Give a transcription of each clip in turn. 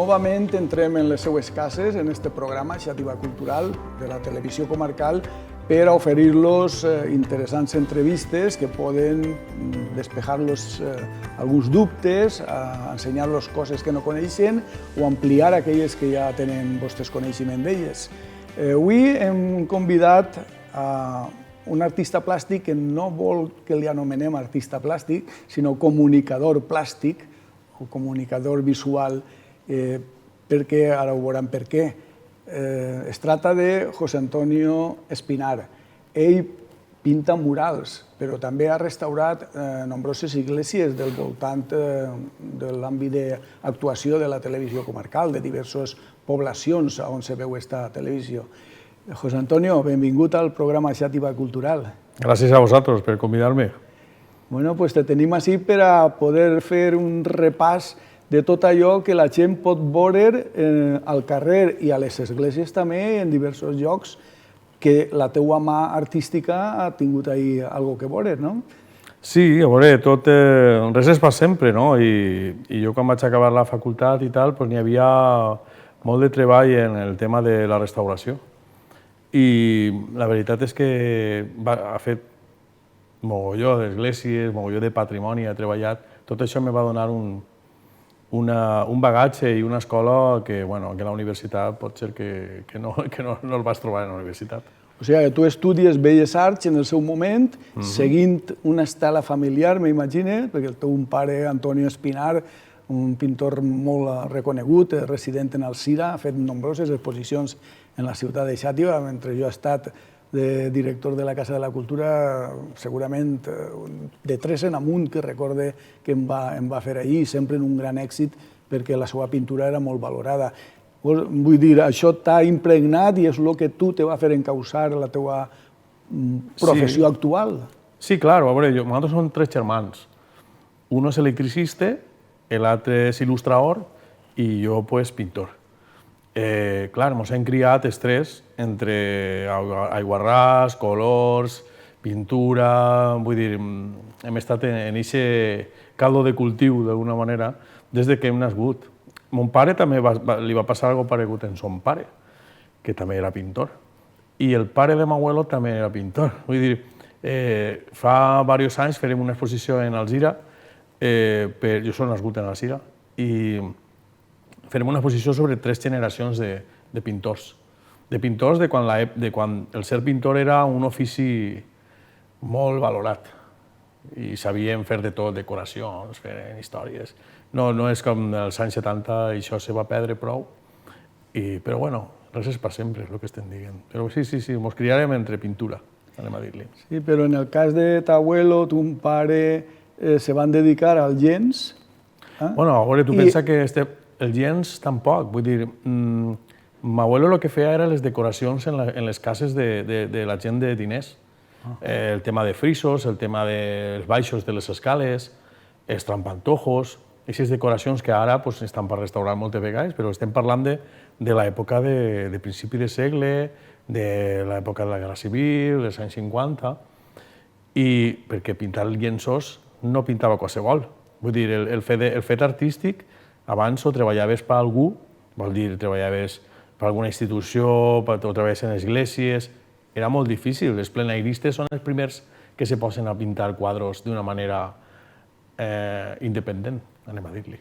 novament entrem en les seues cases, en este programa Xàtiva Cultural de la televisió comarcal, per a oferir-los interessants entrevistes que poden despejar-los alguns dubtes, ensenyar-los coses que no coneixen o ampliar aquelles que ja tenen vostres coneixement d'elles. Avui hem convidat a un artista plàstic que no vol que li anomenem artista plàstic, sinó comunicador plàstic o comunicador visual, perquè ara ho veurem per què. Es tracta de José Antonio Espinar. Ell pinta murals, però també ha restaurat nombroses esglésies del voltant de l'àmbit d'actuació de la televisió comarcal, de diverses poblacions on se veu esta televisió. José Antonio, benvingut al programa Xàtiva Cultural. Gràcies a vosaltres per convidar-me. Bueno, pues te tenim així per a poder fer un repàs de tot allò que la gent pot veure al carrer i a les esglésies també, en diversos llocs, que la teua mà artística ha tingut ahí algo que veure, no? Sí, a veure, tot, res és per sempre, no? I jo quan vaig acabar la facultat i tal, n'hi havia molt de treball en el tema de la restauració. I la veritat és que ha fet mogolló d'esglésies, mogolló de patrimoni, ha treballat. Tot això me va donar un bagatge i una escola que la universitat pot ser que no el vas trobar en la universitat. O sigui que tu estudies Belles Arts en el seu moment, seguint una estela familiar, m'imagino, perquè el teu pare, Antonio Espinar, un pintor molt reconegut, resident en Alzira, ha fet nombroses exposicions en la ciutat de Xàtiva, mentre jo he estat de director de la Casa de la Cultura, segurament de 3 en amunt, que recorde que em va fer allí, sempre en un gran èxit, perquè la seva pintura era molt valorada. Vull dir, això t'ha impregnat i és el que tu te va fer encausar la teva professió actual. Sí, clar, a veure, nosaltres som 3 germans. Un és electricista, l'altre és il·lustrador i jo, pintor. Clar, ens hem criat els 3 entre aiguarràs, colors, pintura, vull dir, hem estat en aquest caldo de cultiu, d'alguna manera, des que hem nascut. Mon pare també li va passar alguna cosa paregut en son pare, que també era pintor. I el pare de m'abuelo també era pintor. Vull dir, fa diversos anys farem una exposició en Alzira, jo soc nascut en Alzira, i farem una exposició sobre 3 generacions de pintors. De pintors de quan el ser pintor era un ofici molt valorat i sabien fer de tot, decoracions, fer històries. No és com als anys 70 això se va perdre prou, però bueno, res és per sempre, és el que estem dient. Però sí, ens criarem entre pintura, anem a dir-li. Sí, però en el cas de t'abuelo, ton pare, se van dedicar al gens. Bueno, a veure, tu pensa que el gens tampoc, vull dir, m'abuelo el que feia era les decoracions en les cases de la gent de diners. El tema de frisos, el tema dels baixos de les escales, els trampantojos, aquestes decoracions que ara estan per restaurar moltes vegades, però estem parlant de l'època de principi de segle, de l'època de la Guerra Civil, dels anys 50, i perquè pintar llenços no pintava qualsevol. Vull dir, el fet artístic, abans o treballaves per algú, vol dir, treballaves per alguna institució, o treballaves en esglésies, era molt difícil. Els plenairistes són els primers que se posen a pintar quadros d'una manera independent, anem a dir-li.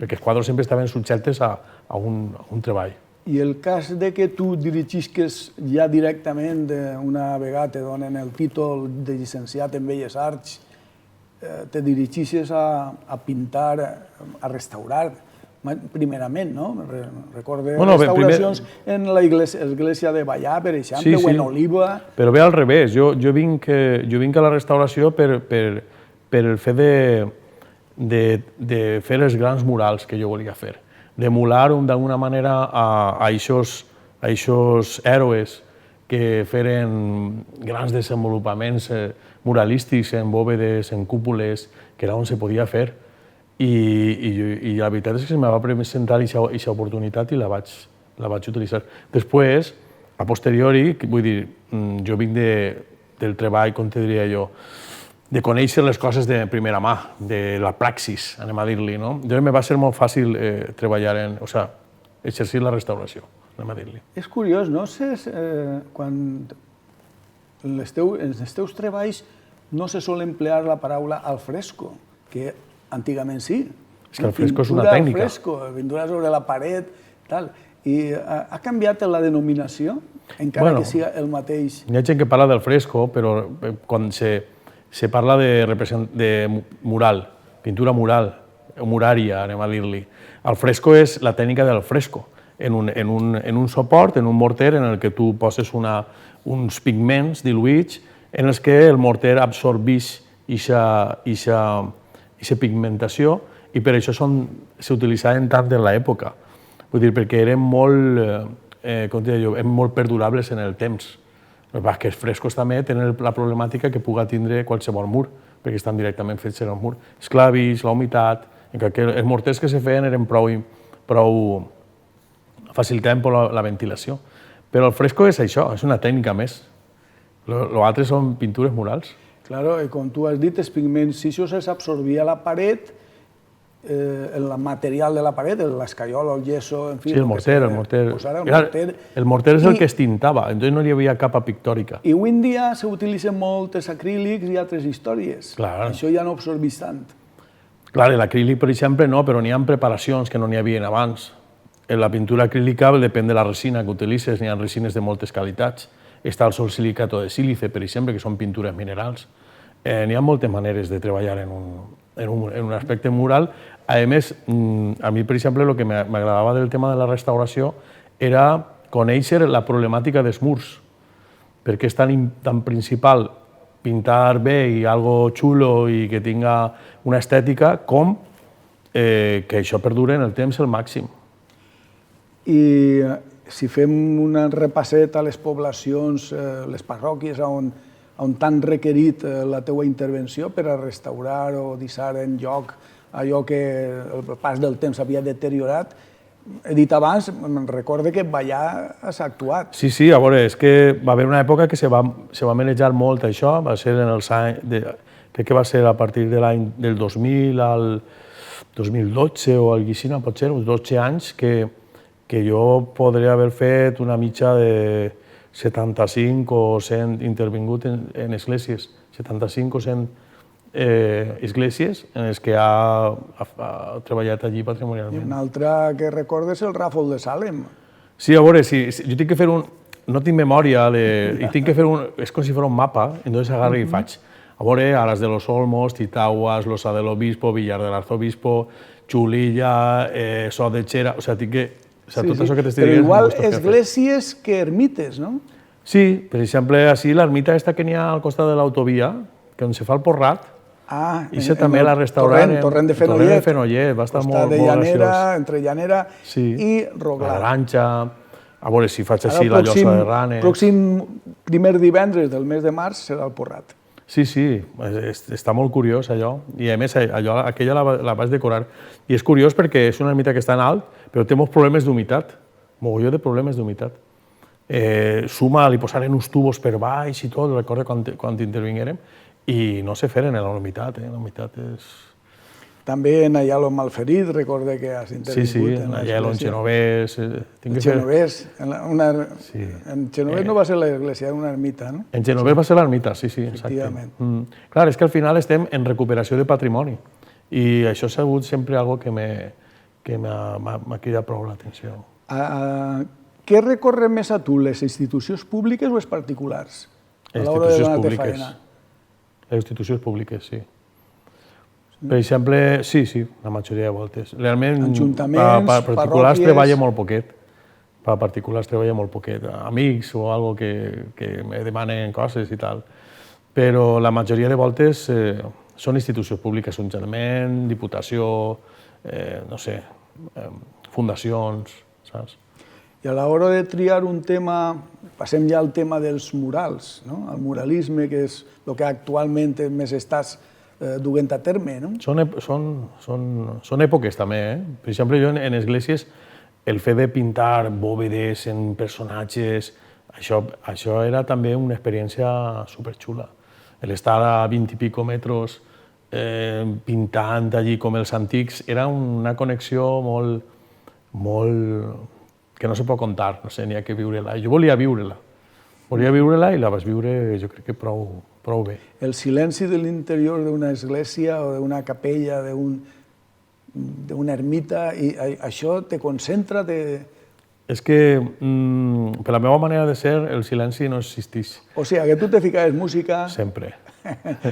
Perquè els quadros sempre estaven subjectes a un treball. I el cas de que tu dirigisques ja directament, una vegada te donen el títol de llicenciat en Belles Arts, te dirigissis a pintar, a restaurar, primerament, no? Recorde restauracions en l'església de Vallà, per exemple, o en Oliva. Però bé al revés, jo vinc a la restauració per el fet de fer els grans murals que jo volia fer, d'emular d'alguna manera a aquests héroes que feren grans desenvolupaments muralístics en bòvedes, en cúpules, que era on se podia fer. I la veritat és que se me va presentar aquesta oportunitat i la vaig utilitzar. Després, a posteriori, vull dir, jo vinc del treball, com te diria jo, de conèixer les coses de primera mà, de la praxis, anem a dir-li, no? Llavors me va ser molt fàcil treballar exercir la restauració, anem a dir-li. És curiós, no? Quan en els teus treballs no se sol emplear la paraula al fresco, que antigament sí. És que el fresco és una tècnica. Pintura al fresco, pintura sobre la paret, tal. I ha canviat la denominació, encara que sigui el mateix? Hi ha gent que parla del fresco, però quan se parla de mural, pintura mural, o murària, anem a dir-li. El fresco és la tècnica del fresco, en un suport, en un morter, en el que tu poses uns pigments diluïts en els que el morter absorbeix aquesta pigmentació i per això s'utilitzaven tant en l'època. Vull dir, perquè eren molt perdurables en el temps. Que els frescos també tenen la problemàtica que pugui tindre qualsevol mur, perquè estan directament fets en el mur. Els clavis, la humitat, els morters que se feien eren prou facilitaven la ventilació. Però el fresco és això, és una tècnica més. L'altre són pintures murals. Claro, com tu has dit, els pigments, si això s'absorbia a la paret, el material de la paret, l'escaiola, el yeso, en fi... Sí, el morter. El morter és el que es tintava, entonces no hi havia capa pictòrica. I avui en dia s'utilitzen molt els acrílics i altres històries. Això ja no absorbeix tant. Clar, l'acrílic, per exemple, no, però n'hi ha preparacions que no n'hi havia abans. En la pintura acrílica depèn de la resina que utilitzes, n'hi ha resines de moltes qualitats. Està el solsilicato de sílice, per exemple, que són pintures minerals. N'hi ha moltes maneres de treballar en un aspecte mural. A més, a mi, per exemple, el que m'agradava del tema de la restauració era conèixer la problemàtica dels murs, perquè és tan principal pintar bé i algo xulo i que tinga una estètica com que això perdure en el temps al màxim. I si fem un repasset a les poblacions, les parròquies on t'han requerit la teua intervenció per a restaurar o deixar en lloc allò que el pas del temps havia deteriorat, he dit abans, me'n recorde que allà has actuat. Sí, a veure, és que va haver una època que se va manejar molt això, va ser en els anys, crec que va ser a partir del 2000 al 2012 o alguna cosa, potser, uns 12 anys, que jo podria haver fet una mitja de 75 o 100 intervingut en esglésies, 75 o 100 esglésies en les que ha treballat allí patrimonialment. I una altra que recordes el Ràfol de Salem. Sí, a veure, jo tinc que fer no tinc memòria, i tinc que fer és com si fos un mapa, entonces agarro i faig. A veure, Aras de los Olmos, Titaguas, Losa del Obispo, Villar del Arzobispo, Chulilla, So de Xera, o sigui, tinc que... tot això que t'estic dient... Però igual esglésies que ermites, no? Sí, per exemple, així l'ermita aquesta que n'hi ha al costat de l'autovia, que on se fa el Porrat, i també la restauraren... Torrent de Fenollet. Va estar molt graciós. Entre Llanera i Roglar. La Granxa, a veure si faig així la Llosa de Ranes... El pròxim primer divendres del mes de març serà el Porrat. Sí, està molt curiós allò, i a més aquella la vaig decorar. I és curiós perquè és una ermita que està en alt, però té molts problemes d'humitat, mogolló de problemes d'humitat. Suma, li posaren uns tubos per baix i tot, recordo quan intervinguérem, i no se feren en la humitat, la humitat és... També en Ayalo Malferit, recorde que has intervingut. Sí, en Ayalo, en Genovés... En Genovés, en Genovés no va ser l'església, era una ermita, no? En Genovés va ser l'ermita, sí, exacte. Efectivament. Clar, és que al final estem en recuperació de patrimoni, i això ha sigut sempre algo que m'ha cridat prou l'atenció. Què recorren més a tu, les institucions públiques o els particulars? A l'hora de donar-te faena. Les institucions públiques, sí. Per exemple, sí, la majoria de voltes. Realment, per particulars treballa molt poquet. Per particulars treballa molt poquet. Amics o algo que me demanen coses i tal. Però la majoria de voltes són institucions públiques, Ajuntament, Diputació, no sé, fundacions, saps? I a l'hora de triar un tema, passem ja al tema dels murals, el muralisme, que és el que actualment més estàs duent a terme, no? Són èpoques també, Per exemple, jo en esglésies, el fet de pintar bòvedes en personatges, això era també una experiència superxula. l'estar a 20 i pico metres pintant allí com els antics, era una connexió molt que no se pot contar, no sé, n'hi ha que viure-la. Jo volia viure-la i la vaig viure, jo crec que prou bé. El silenci de l'interior d'una església o d'una capella, d'una ermita, i això te concentra, És que, per la meva manera de ser, el silenci no existeix. O sigui, que tu te ficaves música... Sempre.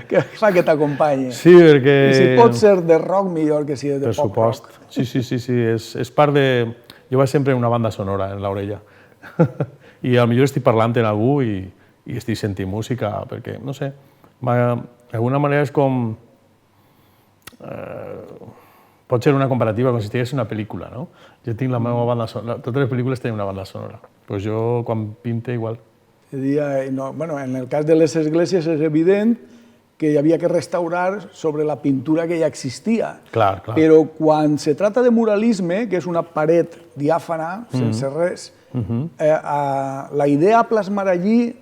Que fa que t'acompanyi. Sí, perquè... I si pot ser de rock, millor que si de pop rock. Sí, és part de... Jo vaig sempre una banda sonora en l'orella. I potser estic parlant amb algú i estic sentint música, perquè, no sé, d'alguna manera és com... Pot ser una comparativa com si estigués una pel·lícula, no? Jo tinc la meva banda sonora, totes les pel·lícules tenen una banda sonora. Doncs jo, quan pinte, igual. En el cas de les esglésies és evident que hi havia que restaurar sobre la pintura que ja existia. Clar. Però quan se trata de muralisme, que és una paret diàfana, sense res, la idea a plasmar allí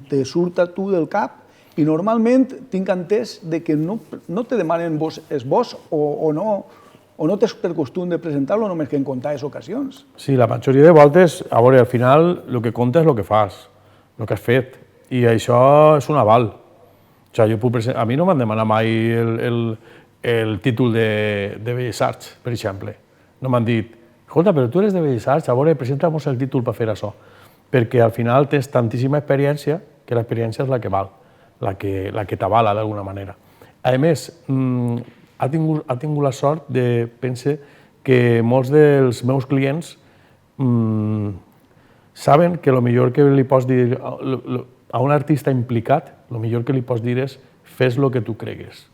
te surt a tu del cap i normalment tinc entès que no te demanen esbós o no tens per costum de presentar-lo només que en comptades ocasions. Sí, la majoria de voltes, a veure, al final el que compta és el que fas, el que has fet, i això és un aval. O sigui, a mi no m'han demanat mai el títol de Belles Arts, per exemple. No m'han dit, escolta, però tu eres de Belles Arts, a veure, presenta-nos el títol per fer això. Perquè al final tens tantíssima experiència que l'experiència és la que val, la que t'avala d'alguna manera. A més, ha tingut la sort de, pense, que molts dels meus clients saben que el millor que li pots dir a un artista implicat, el millor que li pots dir és fes el que tu cregues.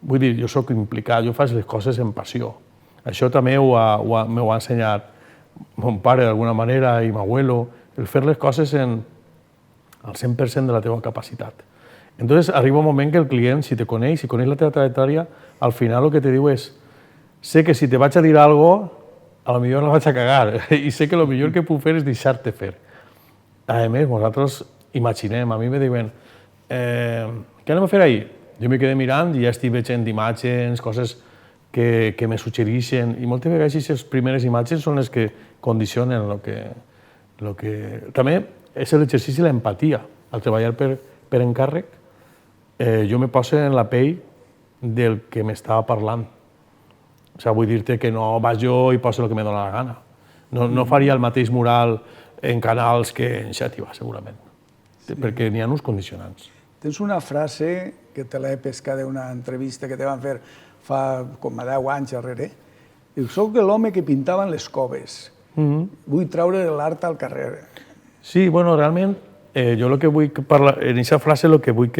Vull dir, jo sóc implicat, jo faig les coses amb passió. Això també m'ho ha ensenyat mon pare d'alguna manera i m'abuelo, el fer les coses al 100% de la teva capacitat. Entonces arriba un moment que el client, si te coneix, si coneix la teva trajectòria, al final el que te diu és sé que si te vaig a dir alguna cosa, a lo millor la vaig a cagar i sé que el millor que puc fer és deixar-te fer. A més, nosaltres imaginem, a mi me diuen què anem a fer ahir? Jo me quedé mirant i ja estic veient imatges, coses que me suggereixen i moltes vegades aquestes primeres imatges són les que condicionen el que... També és l'exercici de l'empatia. Al treballar per encàrrec, jo me poso en la pell del que m'estava parlant. O sigui, vull dir-te que no vaig jo i poso el que me dóna la gana. No faria el mateix mural en canals que en Xàtiva, segurament, perquè n'hi ha uns condicionants. Tens una frase que te l'he pescat d'una entrevista que te van fer fa com a 10 anys darrere. Diu, soc l'home que pintava en les coves. Vull treure l'art al carrer. Sí, bueno, realment, jo el que vull parlar, en aquesta frase el que vull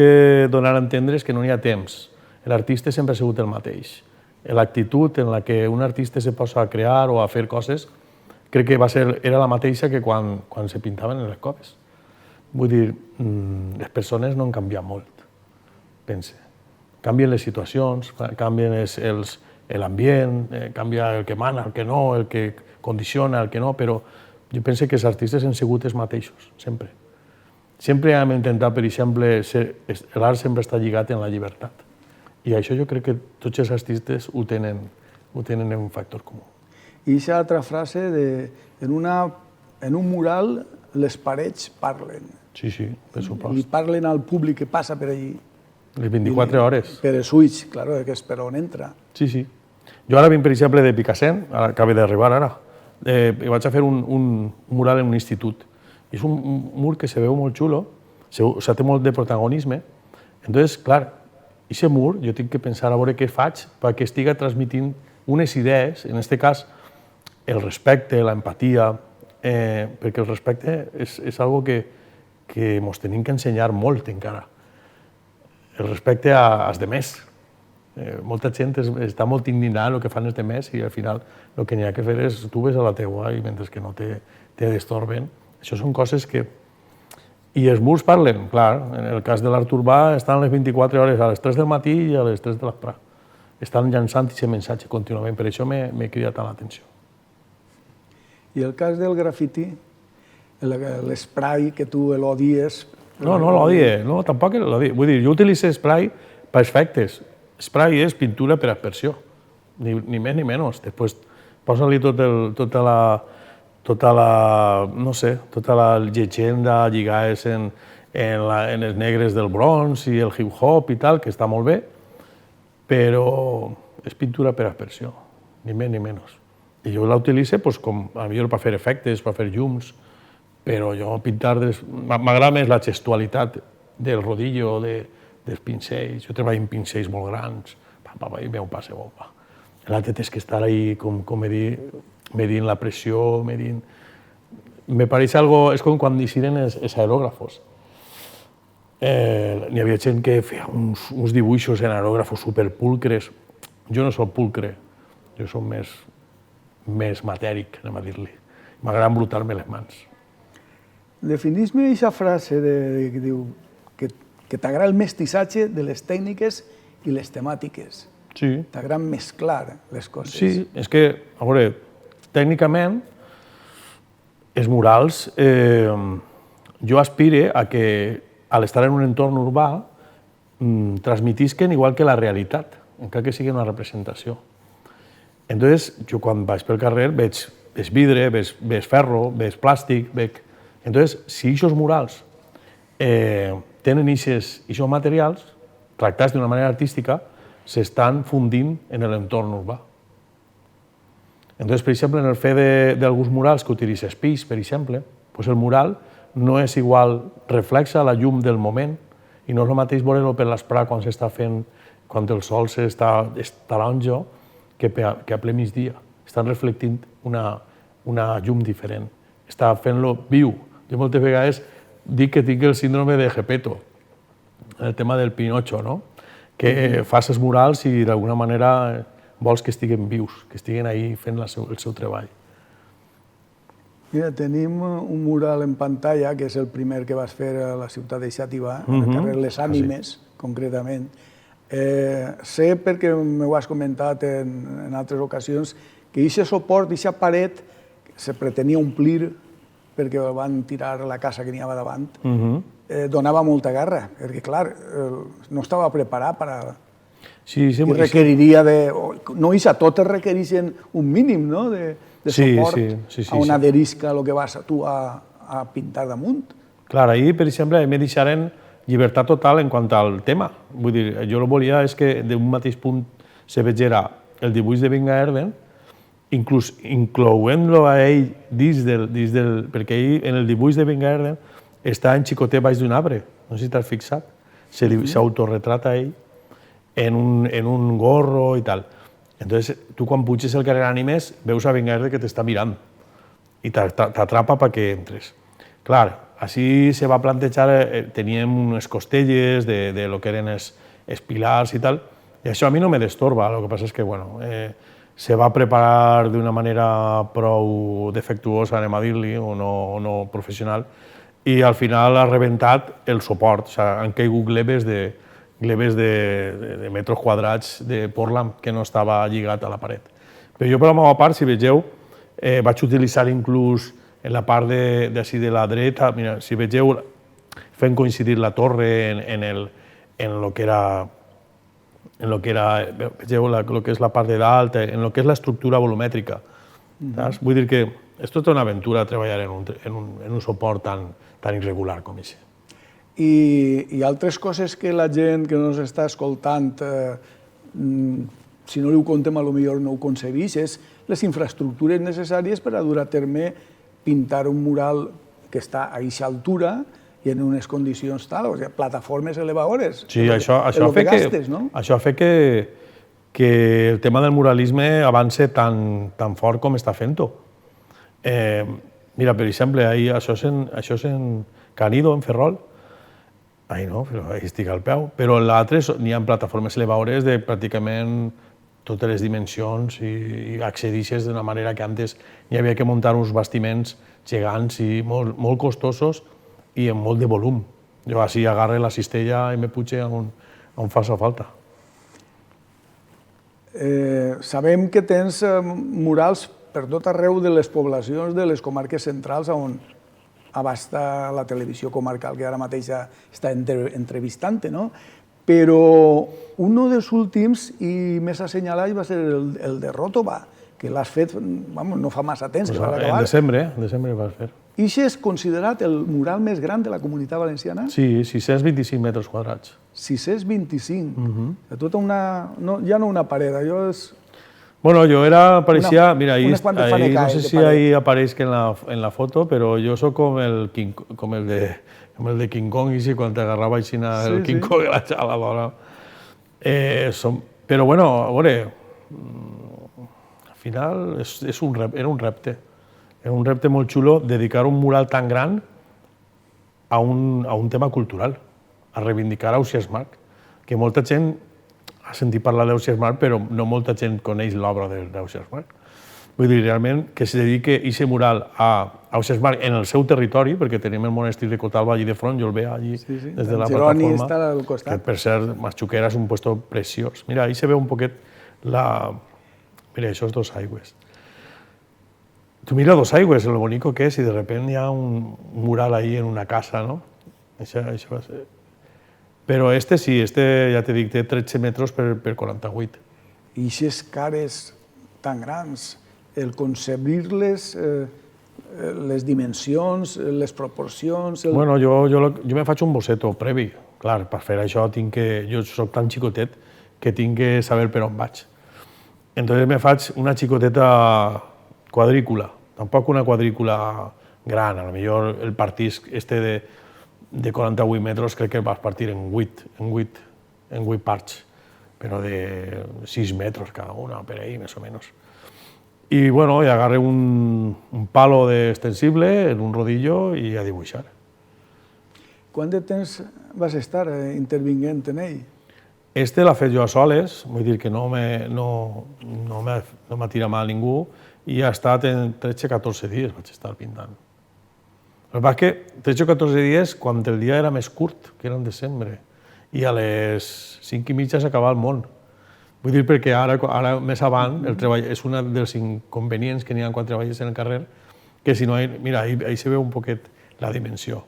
donar a entendre és que no hi ha temps. L'artista sempre ha sigut el mateix. L'actitud en la que un artista se posa a crear o a fer coses crec que era la mateixa que quan se pintaven en les coves. Vull dir, les persones no han canviat molt, pense. Canvien les situacions, canvien l'ambient, canvia el que mana, el que no, el que condiciona, el que no, però jo penso que els artistes han sigut els mateixos, sempre. Sempre hem intentat, per exemple, l'art sempre està lligat en la llibertat. I això jo crec que tots els artistes ho tenen en un factor comú. I aquesta altra frase en un mural les parets parlen. Sí, per supost. I parlen al públic que passa per allí. Les 24 hores. Per els ulls, clar, que és per on entra. Sí. Jo ara vinc, per exemple, de Picassent, acabo d'arribar ara, i vaig a fer un mural en un institut. És un mur que se veu molt xulo, té molt de protagonisme. Entonces, clar, aquest mur jo tinc que pensar a veure què faig perquè estigui transmitint unes idees, en aquest cas, el respecte, l'empatia, perquè el respecte és algo que ens tenim que ensenyar molt encara. El respecte als demés. Molta gent està molt indignada el que fan els demés i al final el que n'hi ha que fer és tu ves a la teua i mentre que no te destorben. Això són coses que... I els murs parlen, clar. En el cas de l'art urbà estan les 24 hores, a les 3 del matí i a les 3 de l'asprà. Estan llançant aquest missatge contínuament, per això m'he cridat tant l'atenció. I el cas del grafiti, l'esprai que tu l'odies No, no l'odie, no, tampoc l'odie. Vull dir, jo utilitzo spray per efectes. Spray és pintura per aspersió, ni més ni menys. Després posa-li tota la llegenda lligades en els negres del Bronx i el hip-hop i tal, que està molt bé, però és pintura per aspersió, ni més ni menys. I jo la utilitzo com, potser per fer efectes, per fer llums, però jo pintar... M'agrada més la gestualitat del rodillo, dels pincells. Jo treballo amb pincells molt grans, i m'ho passe bomba. L'altre tens que estar ahí, com medint la pressió, medint... Me pareix algo... És com quan deciden els aerògrafos. N'hi havia gent que feia uns dibuixos en aerògrafos superpulcres. Jo no soc pulcre, jo soc més matèric, anem a dir-li. M'agrada embrutar-me les mans. Definís-me aquesta frase que diu que t'agrada el mestissatge de les tècniques i les temàtiques. Sí. T'agrada mesclar les coses. Sí, és que, a veure, tècnicament, els murals, jo aspire a que, a l'estar en un entorn urbà, transmetisquen igual que la realitat, encara que sigui una representació. Entonces, jo quan vaig pel carrer veig vidre, veig ferro, veig plàstic, Entonces, si aquests murals tenen aquests materials, tractats d'una manera artística, s'estan fundint en l'entorn urbà. Entonces, per exemple, en el fet d'alguns murals que utilitzen espills, per exemple, el mural no és igual, reflexa la llum del moment i no és el mateix veure-lo per l'esprà quan s'està fent, quan el sol està taronja, que a ple migdia. Estan reflectint una llum diferent. Està fent-lo viu. Jo moltes vegades dic que tinc el síndrome de Gepetto, el tema del Pinocho, no? Que fas els murals i d'alguna manera vols que estiguen vius, que estiguen ahí fent el seu treball. Mira, tenim un mural en pantalla, que és el primer que vas fer a la ciutat de Xàtiva, al carrer Les Ànimes, concretament. Sé, perquè m'ho has comentat en altres ocasions, que aquest suport, aquesta paret, se pretenia omplir perquè el van tirar a la casa que n'hi havia davant, donava molta guerra, perquè, clar, no estava preparat per a... Sí, i requeriria de... No, a totes requereixen un mínim, no?, de suport a on adherisca el que vas tu a pintar damunt. Clar, ahir, per exemple, me deixaren llibertat total en quant al tema. Vull dir, jo el volia és que d'un mateix punt se vegera el dibuix de Vingaerden, incloent-lo a ell dins del... Perquè ell, en el dibuix de Vingaerden, està en xicotet baix d'un arbre, no sé si t'has fixat, s'autoretrata ell en un gorro i tal. Entonces, tu quan puges el carrer Ànimes, veus a Vingaerden que t'està mirant i t'atrapa perquè entres. Clar, així se va plantejar, teníem unes costelles de lo que eren els pilars i tal, i això a mi no me destorba, el que passa és que, bueno, se va preparar d'una manera prou defectuosa, anem a dir-li, o no professional, i al final ha rebentat el suport. Han caigut glebes de metres quadrats de Portland que no estava lligat a la paret. Però jo, per la meva part, si vegeu, vaig utilitzar inclús en la part d'ací de la dreta, mira, si vegeu, fent coincidir la torre en el que era, vegeu el que és la part de dalt, en el que és l'estructura volumètrica. Vull dir que és tota una aventura treballar en un suport tan irregular com això. I altres coses que la gent que no s'està escoltant, si no li ho contem, potser no ho concebeix, és les infraestructures necessàries per a dur a terme pintar un mural que està a aquesta altura i en unes condicions tal, o sigui, plataformes elevadores. Sí, això ha fet que el tema del muralisme avance tan fort com està fent-ho. Mira, per exemple, això és en Canido, en Ferrol. Ai, no, però ahí estic al peu. Però l'altre n'hi ha plataformes elevadores de pràcticament totes les dimensions i accedixes d'una manera que antes hi havia que muntar uns bastiments gegants i molt costosos i amb molt de volum. Jo així agarre la cistella i me puge on faci falta. Sabem que tens murals per tot arreu de les poblacions de les comarques centrals on abasta la televisió comarcal que ara mateix està entrevistant, no? Però un dels últims i més assenyalat va ser el de Ròtova, que l'has fet no fa massa temps, que va acabar. En desembre vas fer. I això és considerat el mural més gran de la Comunitat Valenciana? Sí, 625 metres quadrats. 625. Tota una... ja no una paret, allò és... Bueno, yo parecía, mira, ahí, no sé si ahí apareix que en la foto, pero yo soy como el de King Kong, y sí, cuando te agarraba y sin el King Kong la chala. Pero bueno, ahora, al final era un repte. Era un repte molt xulo dedicar un mural tan gran a un tema cultural, a reivindicar Ausiàs Marc, que molta gent ha sentit parlar d'Ausiàs Marc, però no molta gent coneix l'obra d'Ausiàs Marc. Vull dir, realment, que se dediqui aquest mural a Ausiàs Marc en el seu territori, perquè tenim el monestir de Cotalba allí de front, jo el veig allí des de la plataforma, que per cert, Masxuquera és un puesto preciós. Mira, ahí se veu un poquet la... Mira, això és Dos Aigües. Tu mira Dos Aigües, lo bonito que és, i de repente hi ha un mural ahí en una casa, no? Això va ser... Però sí, ja t'he dit, té 13 metres per 48. I aquestes cares tan grans, el concebir-les, les dimensions, les proporcions... Bueno, jo me faig un boceto previ. Clar, per fer això jo soc tan xicotet que tinc que saber per on vaig. Entonces me faig una xicoteta quadrícula, tampoc una quadrícula gran, a lo millor el partís de 48 metres crec que vas partir en 8 parts, però de 6 metres cada una, per ahí, més o menys. I bueno, agarré un palo d'extensible en un rodillo i a dibuixar. Quant de temps vas estar intervinguent en ell? L'ha fet jo a soles, vull dir que no m'ha tirat mal ningú, i ha estat en 13-14 dies vaig estar pintant. El que passa és que 13 o 14 dies, quan el dia era més curt, que era en desembre, i a les 5:30 s'acabava el món. Vull dir perquè ara més avant, el treball és un dels inconvenients que n'hi ha quan treballes en el carrer, que si no, mira, ahí se veu un poquet la dimensió.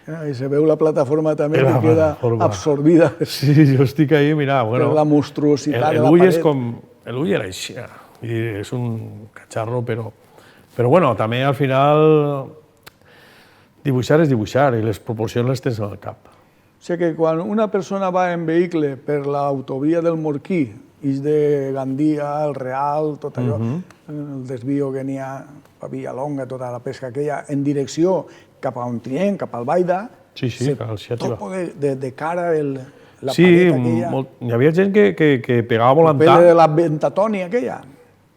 I se veu la plataforma també que queda absorbida. Sí, jo estic ahí, mira, bueno... Per la monstruositat de la paret. L'ull és com... L'ull era així, és un catxarro, però bueno, també al final dibuixar és dibuixar i les proporcions les tens al cap. O sigui que quan una persona va en vehicle per l'autovia del Morquí, ix de Gandia, el Real, tot allò, el desvio que n'hi ha a Villalonga, tota la pesca aquella, en direcció cap a Ontinyent, cap al Baida, topo de cara la paret aquella. Sí, hi havia gent que pegava volantar. De la Ventatoni aquella.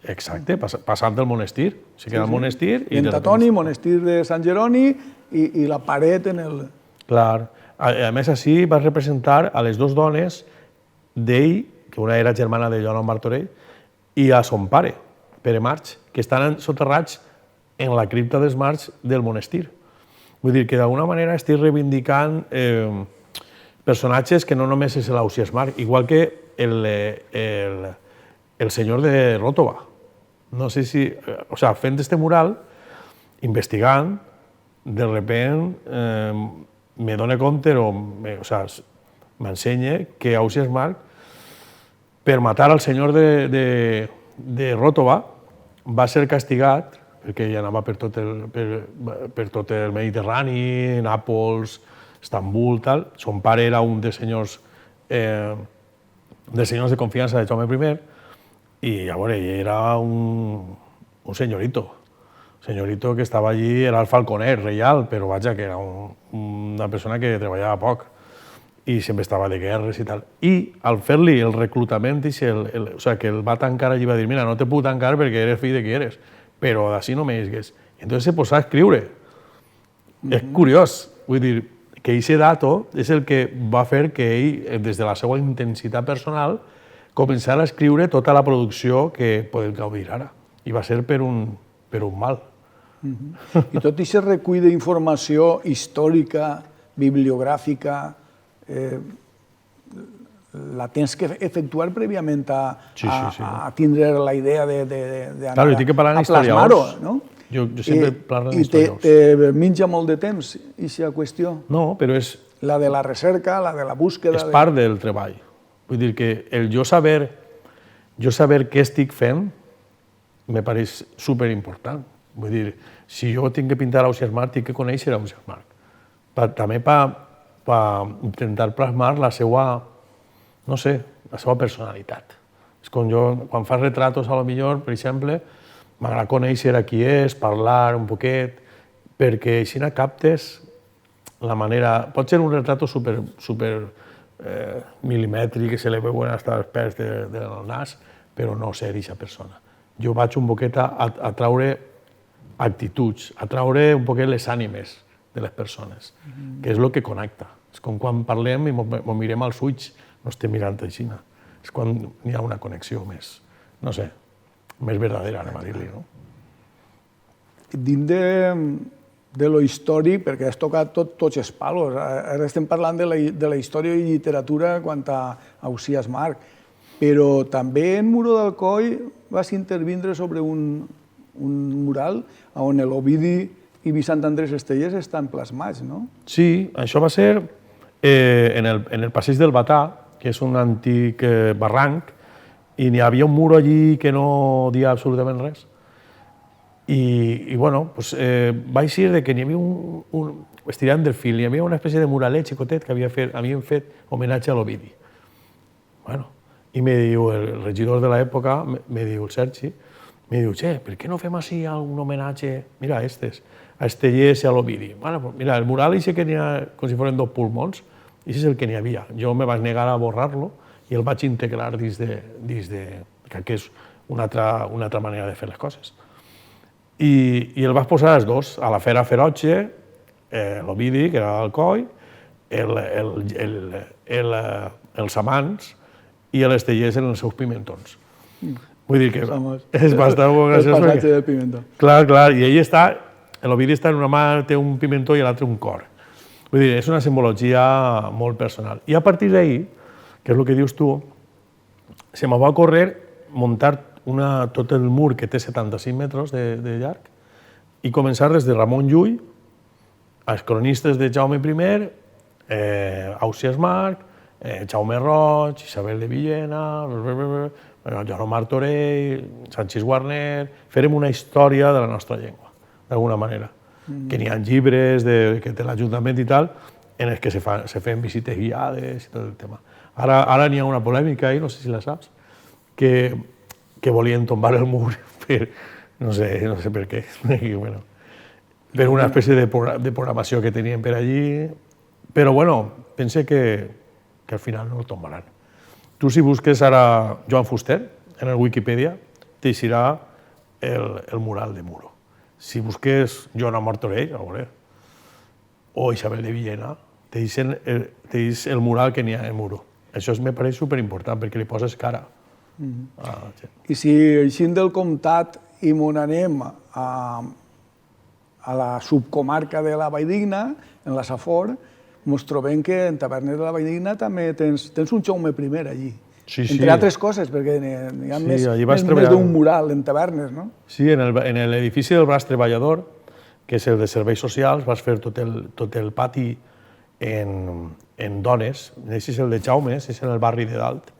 Exacte, passant del monestir. Se queda el monestir... Ventatoni, monestir de Sant Jeroni i la paret en el... Clar. A més, així va representar a les dues dones d'ell, que una era germana de Joan Martorell, i a son pare, Pere March, que estan soterrats en la cripta dels March del monestir. Vull dir que d'alguna manera estic reivindicant personatges que no només és l'Ausiàs Marc, igual que el senyor de Ròtova. No sé si... O sigui, fent este mural, investigant, de repente me dono compte, o sigui, m'ensenya que Ausiàs Marc, per matar al senyor de Ròtova, va ser castigat, perquè ja anava per tot el Mediterrani, Nàpols, Estambul, tal. Son pare era un dels senyors de confiança de Jaume I, i llavors ell era un senyorito que estava allí, era el falconer reial, però vaja, que era una persona que treballava poc i sempre estava de guerres i tal. I al fer-li el reclutament, o sigui, que el va tancar allí, va dir, mira, no te puc tancar perquè eres fill de qui eres, però d'ací no m'eixgues. Entonces se posà a escriure. És curiós, vull dir, que aquest dato és el que va fer que ell, des de la seva intensitat personal, començar a escriure tota la producció que podem gaudir ara. I va ser per un mal. I tot aquest recull d'informació històrica, bibliogràfica, la tens que efectuar prèviament a tindre la idea d'anar a plasmar-ho, no? Jo sempre parlo I d'historiadors. te menja molt de temps, aquesta qüestió? No, però és La de la recerca, la de la búsqueda... és part del treball. Vull dir que el jo saber què estic fent me pareix superimportant. Vull dir, si jo tinc que pintar Ausiàs Marc, tinc que conèixer Ausiàs Marc. També per intentar plasmar la seva, no sé, la seva personalitat. És com jo, quan fas retratos, a lo millor, per exemple, m'agrada conèixer qui és, parlar un poquet, perquè així captes la manera... Pot ser un retrato super milimètric, que se li veuen fins als pèls del nas, però no ser aquesta persona. Jo vaig un poquet a traure actituds, a traure un poquet les ànimes de les persones, que és el que connecta. És com quan parlem i ens mirem als ulls, no estem mirant així. És quan hi ha una connexió més, no sé, més verdadera, anem a dir-li, no? Dins de lo històric, perquè has tocat tots els palos, ara estem parlant de la història i literatura quant a Ausiàs Marc, però també en Muro d'Alcoi vas intervindre sobre un mural on l'Ovidi i Vicent Andrés Estellés estan plasmats, no? Sí, això va ser en el passeig del Batà, que és un antic barranc, i n'hi havia un muro allí que no dia absolutament res. I bueno, vaig dir que n'hi havia estirant del fil, hi havia una espècie de muralet xicotet que havien fet homenatge a l'Ovidi. Bueno, i me diu, el regidor de l'època, me diu, el Sergi, me diu, per què no fem així un homenatge, mira, a Estellés i a l'Ovidi? Bueno, mira, el mural és que n'hi ha com si foren dos pulmons, i és el que n'hi havia. Jo me vaig negar a borrar-lo i el vaig integrar dins de que és una altra manera de fer les coses. I el vaig posar els dos, a la Fera Ferotge, l'Ovidi, que era l'Alcoi, els amants i l'Estellés en els seus pimentons. Vull dir que és bastant graciós. El passatge del pimentó. Clar, i ell està, l'Ovidi està en una mà, té un pimentó i l'altre un cor. Vull dir, és una simbologia molt personal. I a partir d'ahir, que és el que dius tu, se me va ocórrer muntar tot el mur que té 75 metres de llarg i començar des de Ramon Llull, els cronistes de Jaume I, Ausiàs Marc, Jaume Roig, Isabel de Villena, Joan Martorell, Sanchis Guarner... Farem una història de la nostra llengua, d'alguna manera. Que n'hi ha llibres que té l'Ajuntament i tal, en els que se fan visites guiades i tot el tema. Ara n'hi ha una polèmica ahí, no sé si la saps, que volien tombar el mur no sé per què, per una espècie de programació que tenien per allí, però bueno, pense que al final no el tombaran. Tu si busques ara Joan Fuster, en el Wikipedia, t'eixirà el mural de Muro. Si busques Joan Martorell, o Isabel de Villena, t'eix el mural que n'hi ha en Muro. Això me pareix superimportant, perquè li poses cara. I si així del comtat i m'on anem a la subcomarca de la Valldigna, en la Safor, ens trobem que en Tavernes de la Valldigna també tens un Jaume I allí. Entre altres coses, perquè n'hi ha més d'un mural en Tavernes, no? Sí, en l'edifici del Braç Treballador, que és el de serveis socials, vas fer tot el pati en dones. Aquest és el de Jaume, és en el barri de Dalt,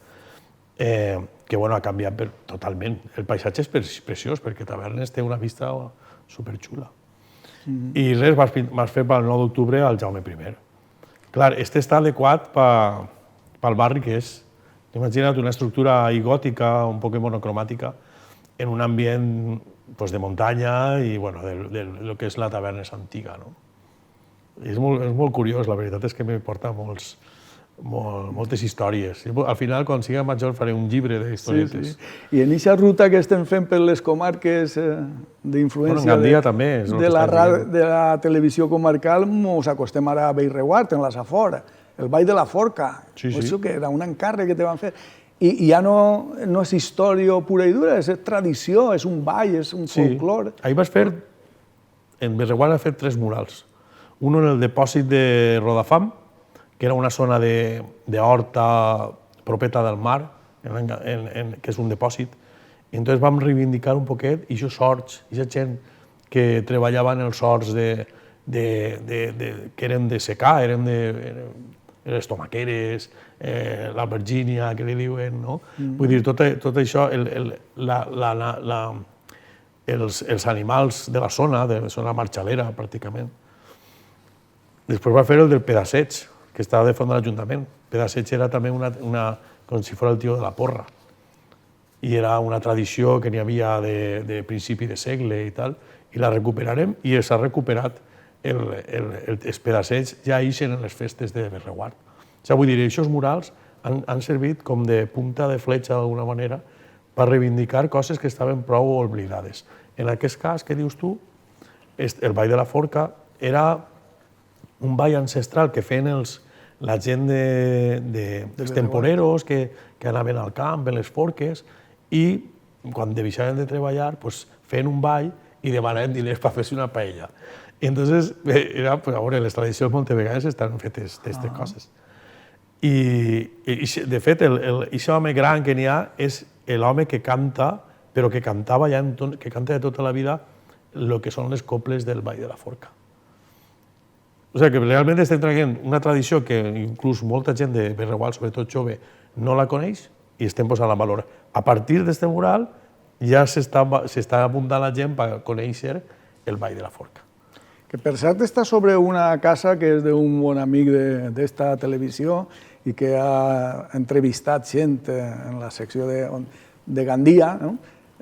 que ha canviat totalment. El paisatge és preciós, perquè Tavernes té una vista superxula. I res, vas fer pel 9 d'octubre al Jaume I. Clar, està adequat pel barri que és. Imagina't una estructura gòtica, un poc monocromàtica, en un ambient de muntanya i del que és la Tavernes antiga. És molt curiós, la veritat és que me porta moltes històries. Al final, quan sigui major, faré un llibre d'historietes. I en aquesta ruta que estem fent per les comarques d'influència de la televisió comarcal, ens acostem ara a Bellreguard, en la Safor, el Ball de la Forca, això que era un encàrrec que te van fer. I ja no és història pura i dura, és tradició, és un ball, és un folclore. Ahir vas fer, en Bellreguard, vas fer 3 murals. Un en el depòsit de Rodafam, que era una zona d'horta propeta del mar, que és un depòsit. I entonces vam reivindicar un poquet aquests horts, aquesta gent que treballaven els horts que eren de secà, eren de les tomaqueres, l'albergínia, que li diuen, no? Vull dir, tot això, els animals de la zona marxalera, pràcticament. Després va fer el del pedasseig, que estava de fons de l'Ajuntament. Pedasseig era també com si fos el tio de la porra. I era una tradició que n'hi havia de principi de segle i tal, i la recuperarem, i s'ha recuperat els pedasseig ja ixen en les festes de Berreguard. O sigui, vull dir, aquests murals han servit com de punta de fletxa, d'alguna manera, per reivindicar coses que estaven prou oblidades. En aquest cas que dius tu, el Ball de la Forca era un ball ancestral que feien la gent dels temporeros que anaven al camp, en les forques, i quan deixaven de treballar, feien un ball i demanaven diners per fer-se una paella. I entonces, a veure, les tradicions moltes vegades estan fetes d'aquestes coses. I, de fet, aquest home gran que n'hi ha és l'home que canta, però que cantava ja, que canta de tota la vida el que són les coples del Ball de la Forca. O sigui que realment estem traient una tradició que inclús molta gent de Berregual, sobretot jove, no la coneix i estem posant en valor. A partir d'aquest mural ja s'està apuntant la gent per conèixer el Ball de la Forca. Que per cert està sobre una casa que és d'un bon amic d'esta televisió i que ha entrevistat gent en la secció de Gandia,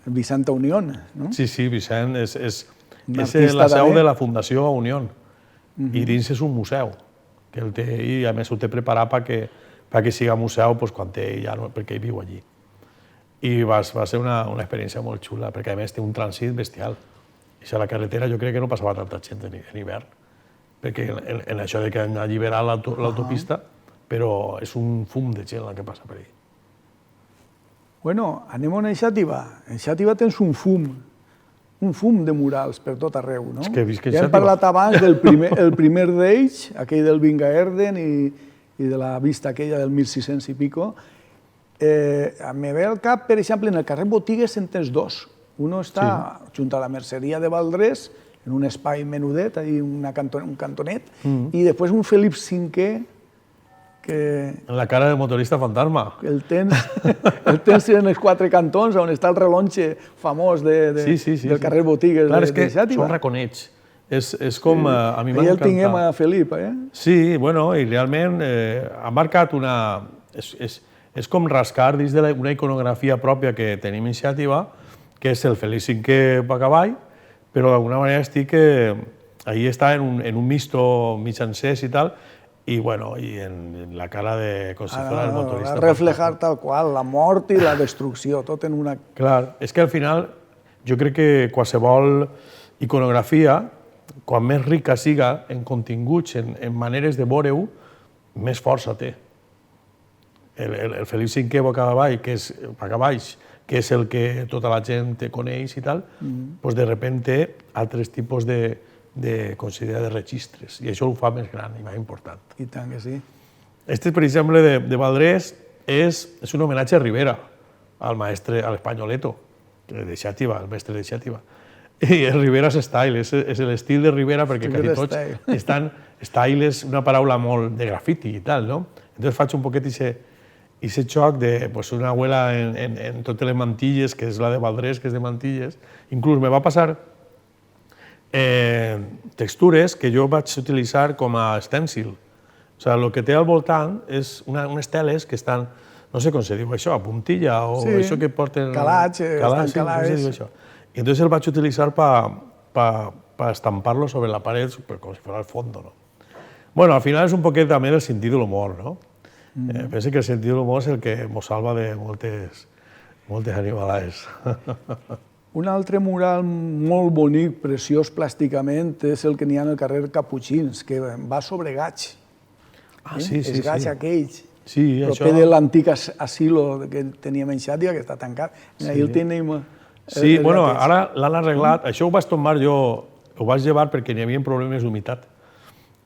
Vicent Unión. Sí, Vicent és la seu de la Fundació Unión i dins és un museu que el té i a més ho té preparat perquè siga museu quan té ja, perquè ell viu allí. I va ser una experiència molt xula perquè a més té un trànsit bestial. I a la carretera jo crec que no passava tanta gent en hivern, perquè en això de que han alliberat l'autopista, però és un fum de gent la que passa per allà. Bueno, anem a Xàtiva. En Xàtiva tens un fum de murals per tot arreu, no? Ja hem parlat abans del primer d'ells, aquell del Vinga Erden i de la vista aquella del 1600 i pico. Me ve al cap, per exemple, en el carrer Botigues en tens dos. Uno està junt a la merceria de Valdrés, en un espai menudet, un cantonet, i després un Felip V que... En la cara del motorista fantasma. El tens en els quatre cantons, on està el rellotge famós del carrer Botigues de Xàtiva. Clar, és que són raconets. És com... A mi m'ha encantat. Ja el tinguem a Felip, eh? Sí, bueno, i realment ha marcat una... És com rascar dins d'una iconografia pròpia que tenim en Xàtiva, que és el Felip V a cavall, però d'alguna manera estic que ahir està en un misto mig encès i tal, i bueno, i en la cara de com si fos el motorista. Reflejar tal qual, la mort i la destrucció, tot en una... Clar, és que al final jo crec que qualsevol iconografia, quan més rica siga en continguts, en maneres de veure-ho, més força té. El Felip V a cavall, que és el que tota la gent coneix i tal, doncs de sobte té altres tipus de registres, i això ho fa més gran i més important. I tant que sí. Este, per exemple, de Valdrés, és un homenatge a Rivera, al maestre, a l'Espanyoleto, de Xàtiva, el mestre de Xàtiva. I el Rivera's Style, és l'estil de Rivera, perquè quasi tots estan... Style és una paraula molt de grafiti i tal, no? Entonces faig un poquet aquest xoc d'una abuela en totes les mantilles, que és la de Valdrés, que és de mantilles. Inclús me va passar textures que jo vaig utilitzar com a estèncil. O sigui, el que té al voltant és unes teles que estan, no sé com se diu això, a puntilla o això que porten... Calats, estan calats. I entonces el vaig utilitzar per estampar-lo sobre la paret com si fos el fondo, no? Bueno, al final és un poquet també del sentit de l'humor, no? Penso que el sentit de l'humor és el que ens salva de moltes animalades. Un altre mural molt bonic, preciós plàsticament, és el que n'hi ha al carrer Caputxins, que va sobre gaig. Ah, sí. Els gaig aquells, això... proper de l'antic asilo que teníem en Xàtiva, que està tancat. Ahí el tenim... Sí, bueno, ara l'han arreglat. Això ho vaig tombar jo, ho vaig llevar perquè n'hi havia problemes d'humitat.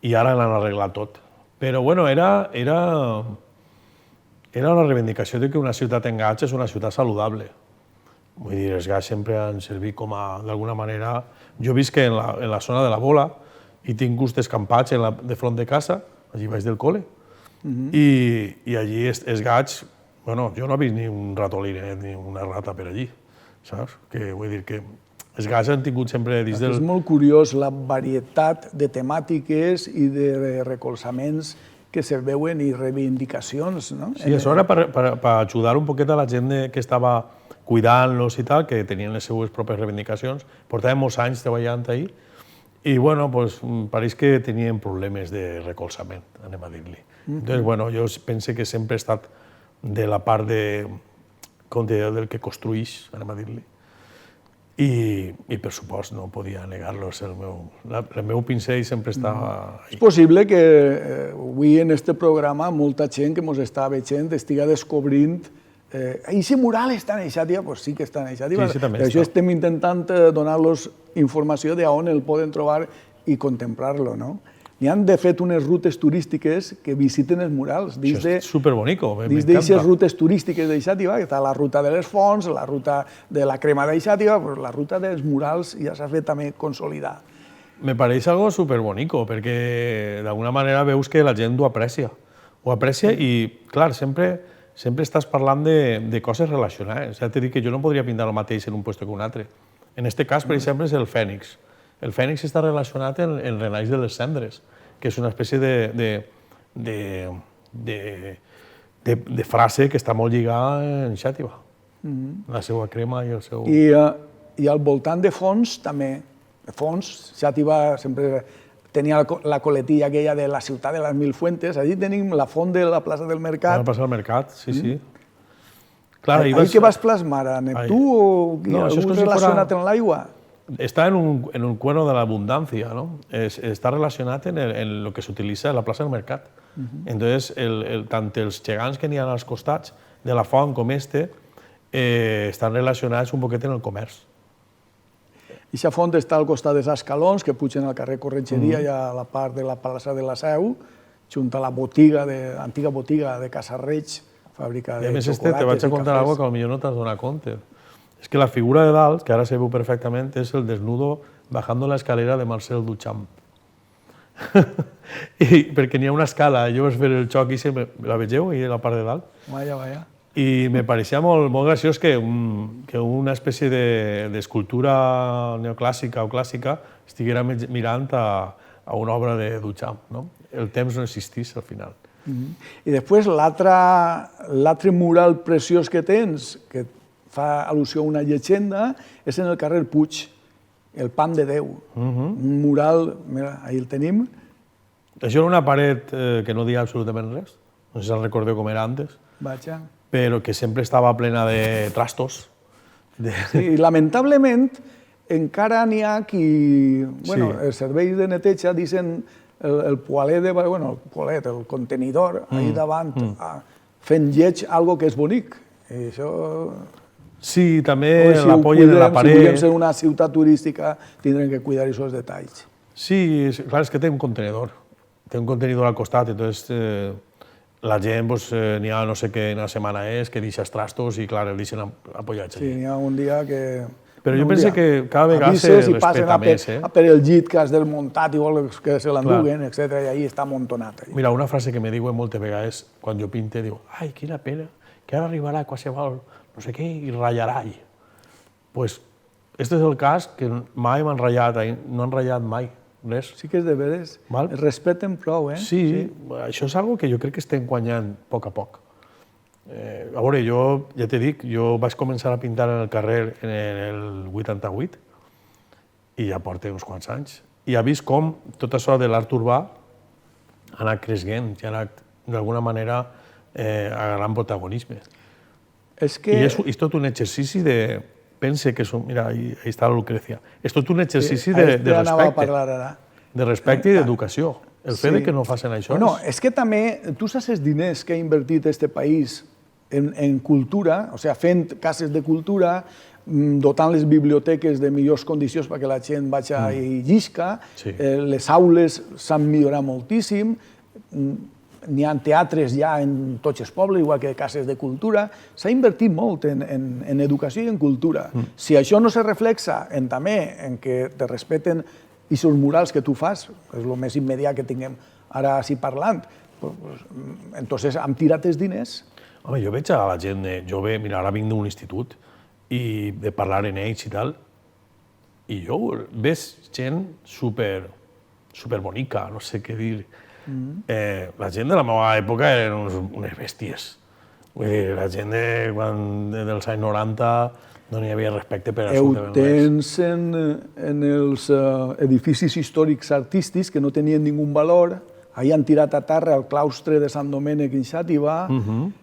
I ara l'han arreglat tot. Però, bueno, era una reivindicació de que una ciutat en gaig és una ciutat saludable. Vull dir, els gats sempre han servit com a, d'alguna manera... Jo visc en la zona de la Bola i tinc uns descampats de front de casa, allí baix del col·le, i allí els gats... Bueno, jo no he vist ni un ratolinet ni una rata per allí, saps? Que vull dir que els gats han tingut sempre dins del... És molt curiós la varietat de temàtiques i de recolzaments que se veuen i reivindicacions, no? Sí, això era per ajudar un poquet a la gent que estava cuidant-los i tal, que tenien les seues pròpies reivindicacions. Portàvem molts anys treballant ahí i, bueno, pues, pareix que tenien problemes de recolzament, anem a dir-li. Entonces, bueno, jo penso que sempre he estat de la part del que construïx, anem a dir-li. I, per supost, no podia negar-los. El meu pinzell sempre estava... És possible que avui en aquest programa molta gent que ens està veient estiga descobrint aquest mural està en Eixàtiva? Doncs sí que està en Eixàtiva. Sí, també per això està. estem intentant donar-los informació d'on el poden trobar i contemplar-lo, no? N'hi han, de fet, unes rutes turístiques que visiten els murals. Això és superbonico, dins d'aquestes rutes turístiques d'Eixàtiva, que està la ruta de les fonts, la ruta de la crema d'Eixàtiva, però la ruta dels murals ja s'ha fet també consolidar. Me pareix algo superbonico, perquè d'alguna manera veus que la gent ho aprecia. Ho aprecia i, clar, sempre estàs parlant de coses relacionades. Ja t'he dit que jo no podria pintar el mateix en un lloc que un altre. En aquest cas, per exemple, és el fènix. El fènix està relacionat amb el renaix de les cendres, que és una espècie de frase que està molt lligada en Xàtiva. La seva crema i el seu... I al voltant de Fons, també. Fons, Xàtiva sempre tenia la coletilla aquella de la ciutat de les Mil Fuentes. Allí tenim la font de la plaça del Mercat. La plaça del Mercat, sí. Ahí què vas plasmar? A Neptú o algú relacionat amb l'aigua? Està en un cuero de l'abundància, ¿no? Està relacionat en el que s'utilitza a la plaça del Mercat. Entonces, tant els gegants que n'hi ha als costats de la font com estan relacionats un poquet en el comerç. Eixa font està al costat dels escalons que pugen al carrer Corretgeria i a la part de la plaça de la Seu, junt a la antiga botiga de Casa Reig, fàbrica de xocolates i cafès. Te vaig a contar alguna cosa que potser no t'has donat compte. És que la figura de dalt, que ara se veu perfectament, és el desnudo bajando la escalera de Marcel Duchamp. Perquè n'hi ha una escala, jo vaig fer el xoc i la vegeu, i la part de dalt. Vaya. I me pareixia molt graciós que una espècie d'escultura neoclàssica o clàssica estiguera mirant a una obra de Duchamp. El temps no existís al final. I després l'altre mural preciós que tens, que fa al·lusió a una llegenda, és en el carrer Puig, el Pam de Déu. Un mural, mira, ahí el tenim. Això era una paret que no deia absolutament res, no sé si el recordeu com era antes, però que sempre estava plena de trastos. Sí, i lamentablement encara n'hi ha qui... Bueno, els serveis de neteja dicen el poalet, el contenidor, ahí davant, fent lleig algo que és bonic. I això... Sí, també l'apoyen en la paret. Si volem ser una ciutat turística, tindrem que cuidar aquests detalls. Sí, clar, és que té un contenidor. Té un contenidor al costat, entonces la gent, n'hi ha no sé quina setmana és, que deixa els trastos i, clar, el deixen apoyats allà. Sí, n'hi ha un dia que... Però jo penso que cada vegada se respecta més. Per el llit que has desmuntat i vols que se l'enduguen, etc. I ahí està amontonat. Mira, una frase que me diuen moltes vegades quan jo pinte, diu, ai, quina pena, que ara arribarà qualsevol no sé què i ratllarà. Doncs, este és el cas que mai m'han ratllat, no han ratllat mai res. Sí que és de veres. Es respecten prou, eh? Sí, això és algo que jo crec que estem guanyant a poc. A veure, jo ja t'he dit, jo vaig començar a pintar en el carrer en el 88 i ja porto uns quants anys. I he vist com tot això de l'art urbà ha anat creixent i ha anat, d'alguna manera, agarrant protagonisme. I és tot un exercici de... Pense que és un... Mira, ahí està la Lucrecia. És tot un exercici de respecte. De respecte i d'educació. El fet que no facin això... No, és que també, tu saps els diners que ha invertit aquest país en cultura, o sigui, fent cases de cultura, dotant les biblioteques de millors condicions perquè la gent vagi i llisca, les aules s'han millorat moltíssim, n'hi ha teatres ja en tots els pobles, igual que cases de cultura. S'ha invertit molt en educació i en cultura. Si això no se reflexa també en que te respeten i els murals que tu fas, que és el més immediat que tinguem ara així parlant, entonces hem tirat els diners. Home, jo veig a la gent jove, mira, ara vinc d'un institut i de parlar en ells i tal, i jo ves gent super bonica, no sé què dir. La gent de la meva època eren unes bèsties. Vull dir, la gent dels anys 90 no n'hi havia respecte per absolutament res. Tens en els edificis històrics artístics que no tenien ningú valor. Ahir han tirat a terra el claustre de Sant Domènec en Xàtiva,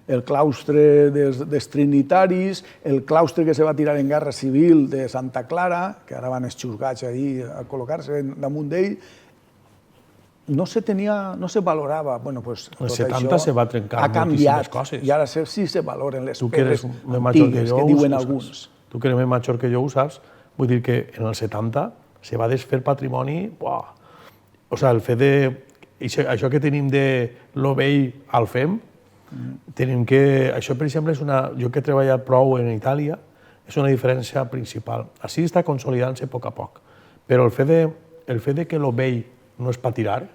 el claustre dels Trinitaris, el claustre que se va tirar en Guerra Civil de Santa Clara, que ara van els xurgats ahir a col·locar-se damunt d'ell. No se valorava. Els 70 se va trencar moltíssimes coses. I ara sí se valoren les pedres antigues, que diuen alguns. Tu que eres més major que jo ho saps, vull dir que en els 70 se va desfer patrimoni. O sigui, el fet de... Això que tenim de lo vell al fem, tenim que... Això, per exemple, és una... Jo que he treballat prou en Itàlia, és una diferència principal. Així està consolidant-se a poc a poc. Però el fet de que lo vell no és per tirar,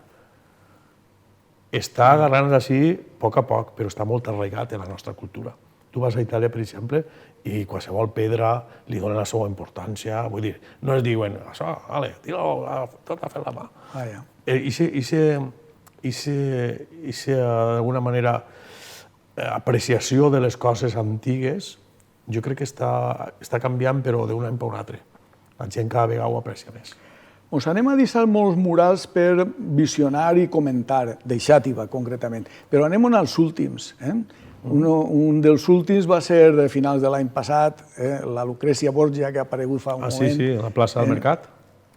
està agarrant així a poc, però està molt arraigat en la nostra cultura. Tu vas a Itàlia, per exemple, i qualsevol pedra li donen la seva importància. Vull dir, no es diuen, això, vale, tira-ho, tot a fer la mà. D'alguna manera, apreciació de les coses antigues, jo crec que està canviant, però d'un any per un altre. La gent cada vegada ho aprecia més. Us anem a deixar molts murals per visionar i comentar, de Xàtiva, concretament. Però anem als últims. Un dels últims va ser de finals de l'any passat, la Lucrècia Borgia, que ha aparegut fa un moment. Sí, a la plaça del Mercat.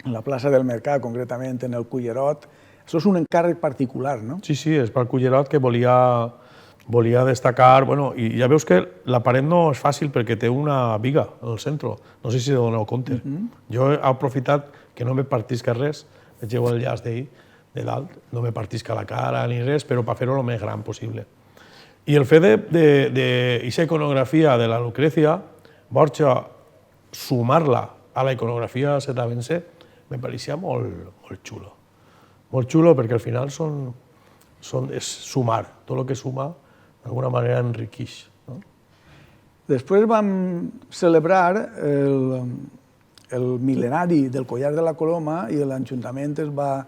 En la plaça del Mercat, concretament, en el Cullerot. Això és un encàrrec particular, no? Sí, és pel Cullerot que volia destacar... I ja veus que la paret no és fàcil perquè té una viga al centre. No sé si doneu compte. Jo he aprofitat que no me partisca res, vegeu el llaç d'ahir, de dalt, no me partisca la cara ni res, però per fer-ho el més gran possible. I el fet d'aquesta iconografia de la Lucrècia, Borgia, sumar-la a la iconografia setavense, me pareixia molt xulo. Molt xulo perquè al final és sumar. Tot el que suma, d'alguna manera, enriqueix. Després vam celebrar el mil·lenari del Collar de la Coloma i l'Ajuntament es va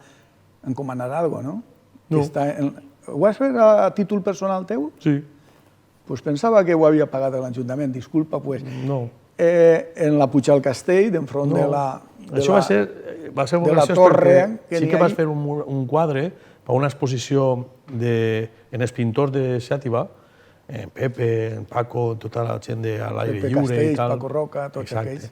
encomanar alguna cosa, no? Ho vas fer a títol personal teu? Sí. Doncs pensava que ho havia pagat l'Ajuntament, disculpa, doncs. No. En la Puig al Castell, d'enfront de la... Això va ser molt graciós perquè sí que vas fer un quadre per una exposició en els pintors de Xàtiva, en Pepe, en Paco, tota la gent de l'aire lliure i tal. Paco Roca, tots aquells.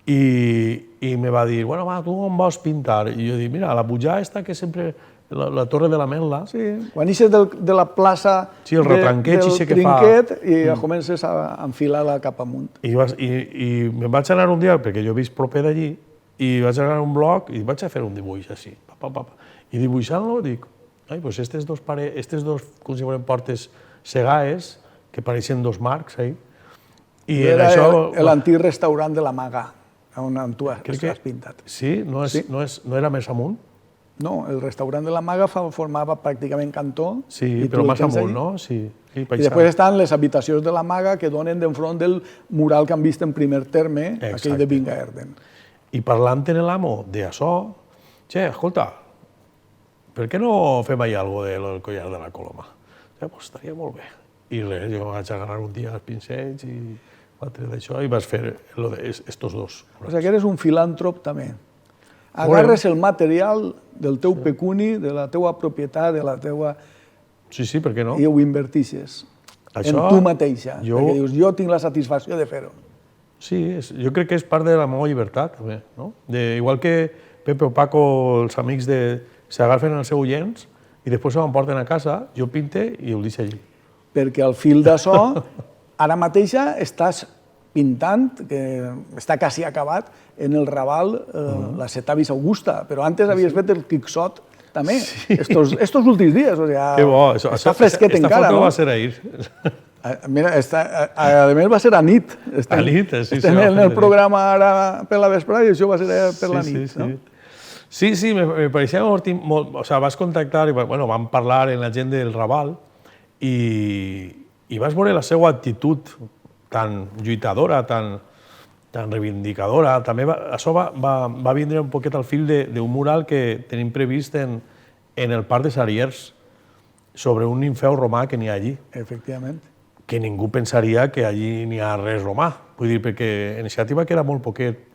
I me va dir, bueno, va, tu on vols pintar? I jo dic, mira, la Pujà esta que sempre... La Torre de la Mencla. Sí, quan ixes de la plaça del Trinquet i comences a enfilar-la cap amunt. I me'n vaig anar un dia, perquè jo visc proper d'allí, i vaig anar a un bloc i vaig a fer un dibuix així. I dibuixant-lo dic, doncs aquestes dos, com si foren portes cegaes, que pareixen dos marcs, era l'antic restaurant de la Maga, on tu has pintat. Sí? No era més amunt? No, el restaurant de la Maga formava pràcticament cantó. Sí, però més amunt, no? Sí. I després estan les habitacions de la Maga que donen d'enfront del mural que han vist en primer terme, aquell de Vingaerden. I parlant en l'amo d'això, escolta, per què no fem ahir alguna cosa del Collar de la Coloma? Doncs estaria molt bé. I res, jo vaig agarrar un dia els pincells i quatre d'això i vaig fer estos dos. O sigui que eres un filàntrop també. Agarres el material del teu pecuni, de la teua propietat, de la teua... Sí, per què no? I ho invertixes en tu mateixa. Perquè dius, jo tinc la satisfacció de fer-ho. Sí, jo crec que és part de la meva llibertat, també. Igual que Pepe o Paco, els amics, s'agafen el seu llenç i després se l'emporten a casa, jo pinte i ho deixo allí. Perquè al fil d'açò, ara mateixa estàs pintant, que està quasi acabat, en el Raval, la Cetavis Augusta, però antes havies fet el Quixot també, estos últims dies. O sea, que bo, està fresquet encara, no? no? Va ser ahir. Mira, a més va ser a nit. A nit, sí. Estem en el programa ara per la vesprada i això va ser per la nit, no? Sí, me pareixia molt... O sigui, vas contactar i vam parlar amb la gent del Raval i vas veure la seva actitud tan lluitadora, tan reivindicadora. També això va vindre un poquet al fil d'un mural que tenim previst en el Parc de Sariers sobre un nimfeu romà que n'hi ha allí. Efectivament. Que ningú pensaria que allí n'hi ha res romà. Vull dir, perquè en Xàtiva queda molt poquet,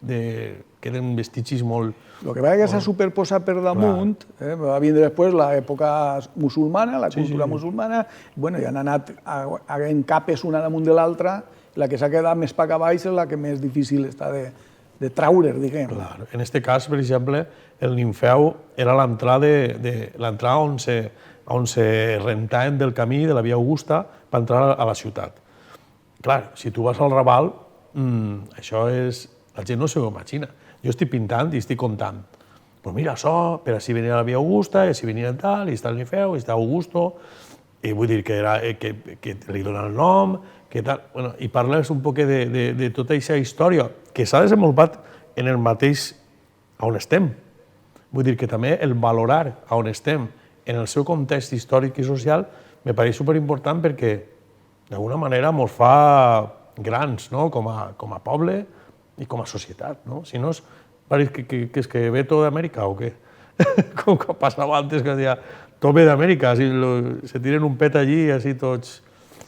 queden vestigis molt... El que va que s'ha superposat per damunt, va vindre després l'època musulmana, la cultura musulmana, i han anat en capes una damunt de l'altra, la que s'ha quedat més per baix és la que més difícil està de traure, diguem. Clar. En aquest cas, per exemple, el nimfeu era l'entrada on se rentaven del camí de la Via Augusta per entrar a la ciutat. Clar, si tu vas al Raval, això és... La gent no s'ho imagina. Jo estic pintant i estic contant. Però mira, això, per així venia la Via Augusta, i així venia tal, i està el Nimfeu, i està Augusto, i vull dir que li dona el nom, que tal... Bueno, i parles un poc de tota aquesta història, que s'ha desenvolupat en el mateix on estem. Vull dir que també el valorar on estem, en el seu context històric i social, me pareix superimportant perquè, d'alguna manera, ens fa grans, no?, com a poble i com a societat, no? Si no, pareix que és que ve tot d'Amèrica o què? Com passava antes, que deia, tot ve d'Amèrica, se tiren un pet allí i així tots...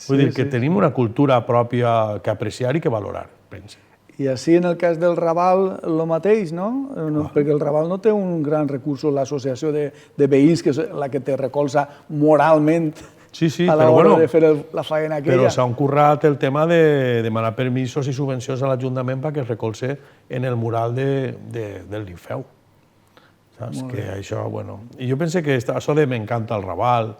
Vull dir que tenim una cultura pròpia que apreciar i que valorar, penso. I així, en el cas del Raval, el mateix, no? Perquè el Raval no té un gran recurs, l'associació de veïns, que és la que te recolza moralment a l'hora de fer la faena aquella. Però s'han currat el tema de demanar permisos i subvencions a l'Ajuntament perquè es recolze en el mural del Nimfeu. Saps? Que això, bueno... I jo penso que això de m'encanta el Raval,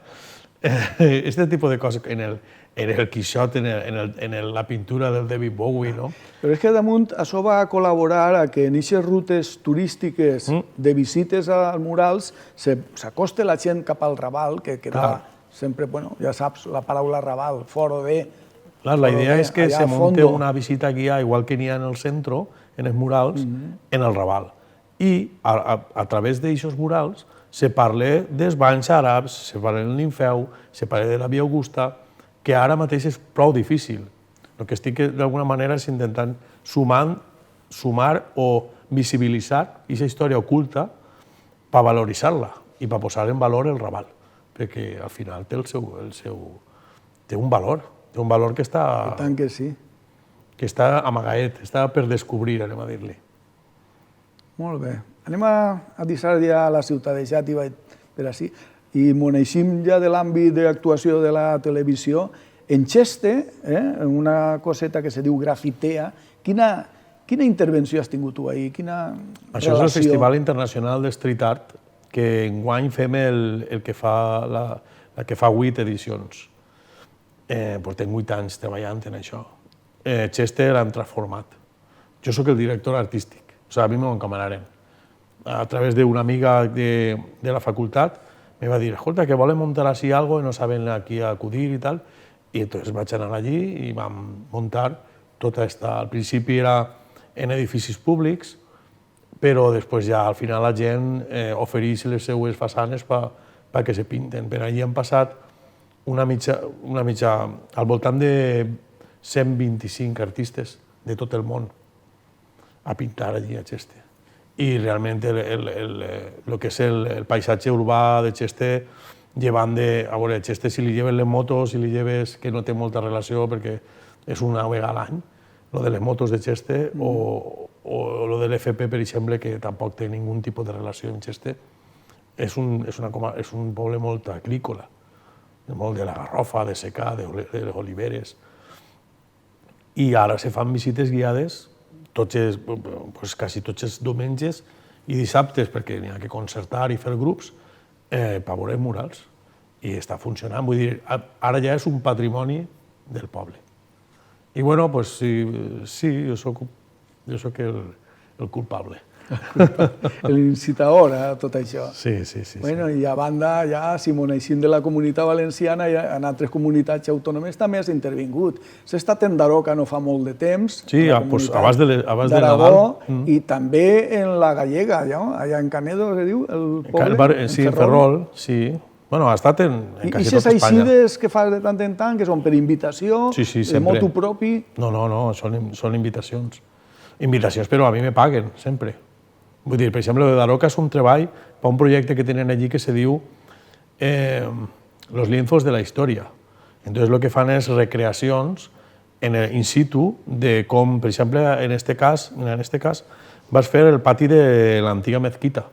aquest tipus de coses, en el Quixot, en la pintura del David Bowie, no? Però és que damunt això va col·laborar a que en aquestes rutes turístiques de visites als murals s'acosta la gent cap al Raval, que quedava sempre, bueno, ja saps, la paraula Raval, foro de... La idea és que se munti una visita guiada, igual que n'hi ha en el centre, en els murals, en el Raval. I a través d'aixòs murals se parla dels banys àrabs, se parla del Nimfeu, se parla de la Via Augusta, que ara mateix és prou difícil. El que estic d'alguna manera és intentant sumar o visibilitzar aquesta història oculta per valoritzar-la i per posar en valor el Raval, perquè al final té un valor que està... I tant que sí. Que està amagaet, està per descobrir, anem a dir-li. Molt bé. Anem a deixar ja la ciutat de Xàtiva per així, i m'oneixim ja de l'àmbit d'actuació de la televisió. En Xeste, una coseta que se diu Grafitea, quina intervenció has tingut tu ahir? Això és el Festival Internacional de Street Art, que enguany fem el que fa 8 edicions. Portem 8 anys treballant en això. Xeste l'han transformat. Jo sóc el director artístic, o sigui, a mi m'ho encomanaren. A través d'una amiga de la facultat, me va dir, escolta, que volen muntar així algo i no saben a qui acudir i tal. I entonces vaig anar allí i vam muntar tota aquesta... Al principi era en edificis públics, però després ja al final la gent ofereix les seues façanes perquè se pinten. Per allí han passat una mitja al voltant de 125 artistes de tot el món a pintar allí a Xeste. I realment el que és el paisatge urbà de Xeste, llevant de... A veure, a Xeste si li lleves les motos, si li lleves, que no té molta relació perquè és una vegada a l'any, lo de les motos de Xeste o lo de l'FP, per exemple, que tampoc té ningú tipus de relació amb Xeste, és un poble molt agrícola, molt de la garrofa, de secà, d'oliveres. I ara se fan visites guiades quasi tots els diumenges i dissabtes, perquè n'hi ha que concertar i fer grups, per veure murals. I està funcionant. Vull dir, ara ja és un patrimoni del poble. I bueno, doncs sí, jo soc el culpable. l'incitador a tot això. Sí. Bueno, I a banda, ja, si m'ho eixim de la Comunitat Valenciana, en altres comunitats autònomes també has intervingut. Has estat en Daroca no fa molt de temps, sí, abans de Nadal. I també en la Gallega, allà en Canedo, se diu, el poble? Sí, en Ferrol, sí. Bueno, ha estat en quasi tot Espanya. I aquestes eixides que fas de tant en tant, que són per invitació, de motu propi? No, són invitacions. Invitacions, però a mi me paguen, sempre. Vull dir, per exemple, de Daroca és un treball per un projecte que tenen allí que se diu Los lienzos de la historia. Entonces, lo que fan és recreacions in situ de com, per exemple, en este cas, vas fer el pati de l'antiga mezquita,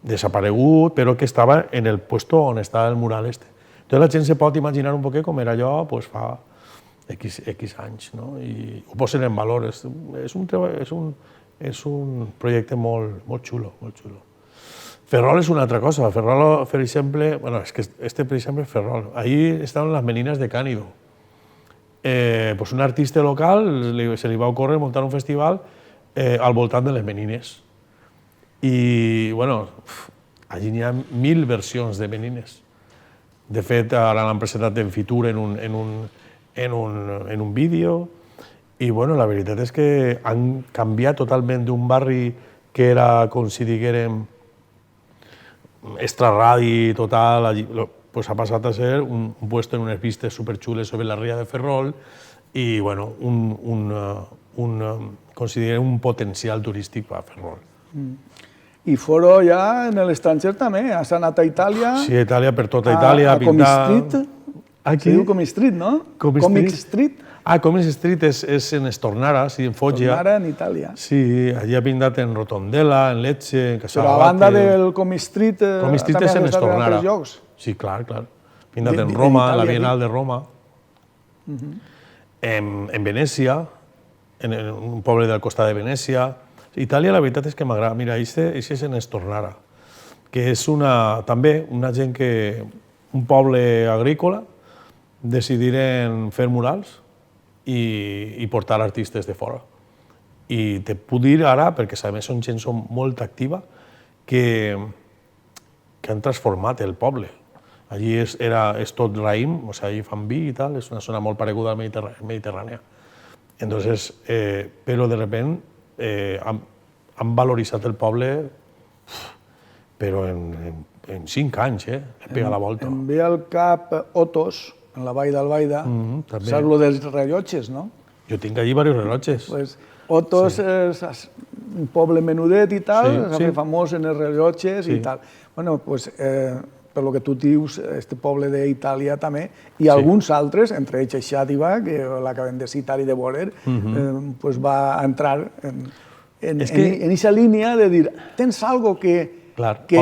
desaparegut, però que estava en el puesto on estava el mural este. Entonces la gent se pot imaginar un poquet com era allò pues, fa X anys, no? I ho posen en valor. És un projecte molt xulo, molt xulo. Ferrol és una altra cosa. Ferrol, per exemple, bueno, és que per exemple, és Ferrol. Ahí estaven les Meninas de Cánido. Pues un artista local se li va ocórrer muntar un festival al voltant de les Menines. I, bueno, allí n'hi ha 1000 versions de Menines. De fet, ara l'han presentat en Fitur en un vídeo. I, bueno, la veritat és que han canviat totalment d'un barri que era, com si diguérem, extraradi total, pues ha passat a ser un puesto en unes vistes superxules sobre la ria de Ferrol i, bueno, considerem un potencial turístic per a Ferrol. I foro ja en l'estranger també, has anat a Itàlia? Sí, a Itàlia, per tota Itàlia, a pintar... A Comic Street? Se diu Comic Street, no? Comic Street? Ah, Comic Street és en Estornara, sí, en Foggia. Estornara, en Itàlia. Sí, allí ha pintat en Rotondela, en Lecce, en Casalabate... Però a banda del Comic Street també has estat en altres llocs? Sí, clar. Pintat en Roma, en la Bienal de Roma. En Venècia, en un poble del costat de Venècia. Itàlia, la veritat és que m'agrada. Mira, això és en Estornara, que és també una gent que... un poble agrícola, decidiren fer murals i portar artistes de fora. I te puc dir ara, perquè a més són gent molt activa, que han transformat el poble. Allí és tot raïm, o sigui, allí fan vi i tal, és una zona molt pareguda a la Mediterrània. Entonces, però de repente han valoritzat el poble, però en 5 anys, pega la volta. Em ve al cap Otos, en la vall d'Albaida, saps lo dels rellotges, no? Jo tinc allí diversos rellotges. Otos és un poble menudet i tal, és famós en els rellotges i tal. Bueno, doncs, per lo que tu dius, este poble d'Itàlia també, i alguns altres, entre ells Xàtiva, que l'acabem de citar i de veure, va entrar en aquesta línia de dir, tens algo que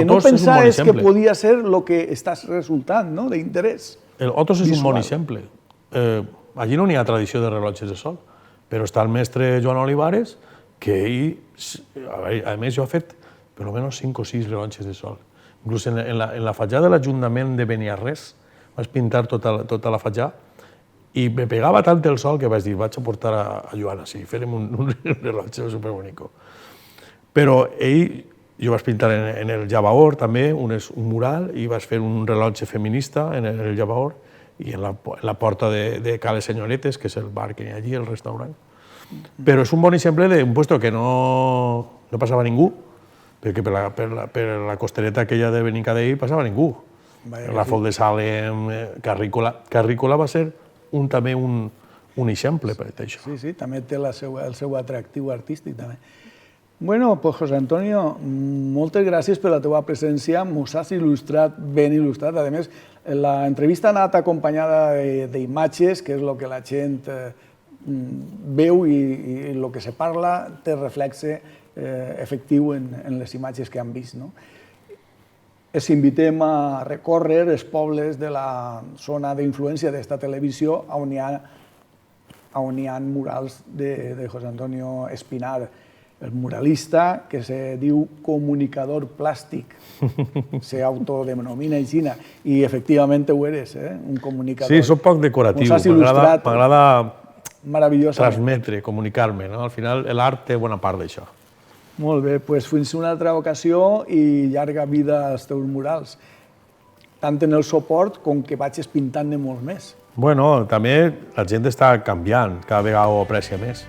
no pensaves que podia ser el que estàs resultant, d'interès. El Otos és un bon exemple. Allí no n'hi ha tradició de rellotges de sol, però està el mestre Joan Olivares, que ell, a més, jo he fet per almenys 5 o 6 rellotges de sol. Inclús en la fatjada de l'Ajuntament de Beniarrés vaig pintar tota la fatjada i me pegava tant el sol que vaig dir, vaig a portar a Joana, sí, farem un rellotge superbonico. Però jo vaig pintar en el Llavaor també, un mural, i vaig fer un rellotge feminista en el Llavaor i en la porta de Cales Senyoretes, que és el bar que hi ha allí, el restaurant. Però és un bon exemple d'un lloc que no passava ningú, perquè per la costereta aquella de Benicadell passava ningú. La Font de Salem, Carrícola va ser també un exemple per això. Sí, també té el seu atractiu artístic també. Bueno, pues José Antonio, moltes gràcies per la teva presència, mos has il·lustrat, ben il·lustrat. A més, l'entrevista ha anat acompanyada d'imatges, que és el que la gent veu i el que se parla té reflexe efectiu en les imatges que han vist. Els invitem a recórrer els pobles de la zona d'influència d'esta televisió on hi ha murals de José Antonio Espinar, el muralista que se diu comunicador plàstic, se autodenomina així, i efectivament ho eres, un comunicador. Sí, soc poc decoratiu, m'agrada transmetre, comunicar-me. Al final l'art té bona part d'això. Molt bé, doncs fins una altra ocasió i llarga vida als teus murals, tant en el suport com que vagis pintant-ne molts més. Bueno, també la gent està canviant, cada vegada ho aprecia més.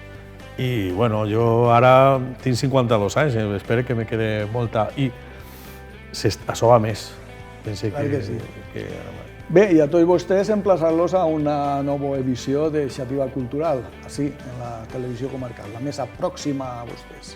I, bueno, jo ara tinc 52 anys, espero que me quede molta... I això va més. Pense que sí. Que... Bé, i a tots vostès emplaçar-los a una nova edició de Xàtiva Cultural, així, en la televisió comarcal, la més pròxima a vostès.